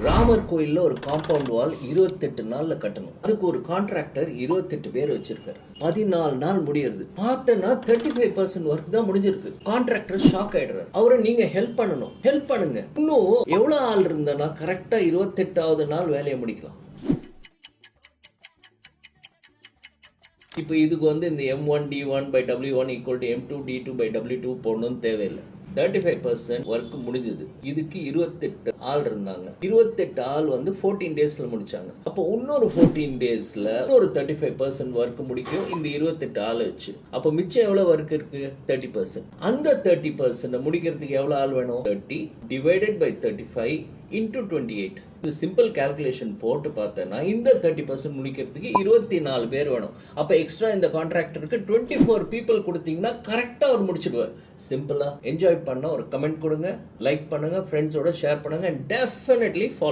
ராமர் கோயில்ல ஒரு compound wall 28 நாள்ல கட்டணும். அதுக்கு ஒரு கான்ட்ராக்டர் 28 பேர் வச்சிருக்காரு. 14 நாள் முடியுது. பார்த்தனா 35% ஒர்க் தான் முடிஞ்சிருக்கு. கான்ட்ராக்டர் ஷாக் ஆயிடுறாரு. அவரை நீங்க ஹெல்ப் பண்ணணும். ஹெல்ப் பண்ணுங்க. இன்னும் எவ்வளவு ஆள் இருந்தானா கரெக்டா 28வது நாள் வேலையை முடிக்கலாம். இப்போ இதுக்கு இந்த M1 D1 by W1 equal to M2 D2 by W2 போடணும்னு தேவையில்லை. 35% ஒர்க் முடிஞ்சது. இதுக்கு 28 ஆள் இருந்தாங்க. 28 ஆள் 14 டேஸ்ல முடிச்சாங்க. அப்போ இன்னொரு 14 டேஸ்ல ஒரு 35% ஒர்க் முடிக்கும் இந்த 28 ஆள் வச்சு. அப்போ மிச்சம் எவ்வளவு ஒர்க் இருக்கு? 30%. அந்த 30% முடிக்கிறதுக்கு எவ்வளவு ஆள் வேணும்? 30 divided by 35 into 28. இது சிம்பிள் கால்குலேஷன் போட்டு பார்த்தேன்னா இந்த 30% முடிக்கிறதுக்கு 24 பேர் வேணும். அப்ப எக்ஸ்ட்ரா இந்த கான்ட்ராக்டருக்கு 24 பீப்புள் கொடுத்தீங்கன்னா கரெக்டா அவர் முடிச்சிடுவார். சிம்பிளா என்ஜாய் பண்ண ஒரு கமெண்ட் கொடுங்க, லைக் பண்ணுங்க, ஃப்ரெண்ட்ஸோட ஷேர் பண்ணுங்க, and definitely follow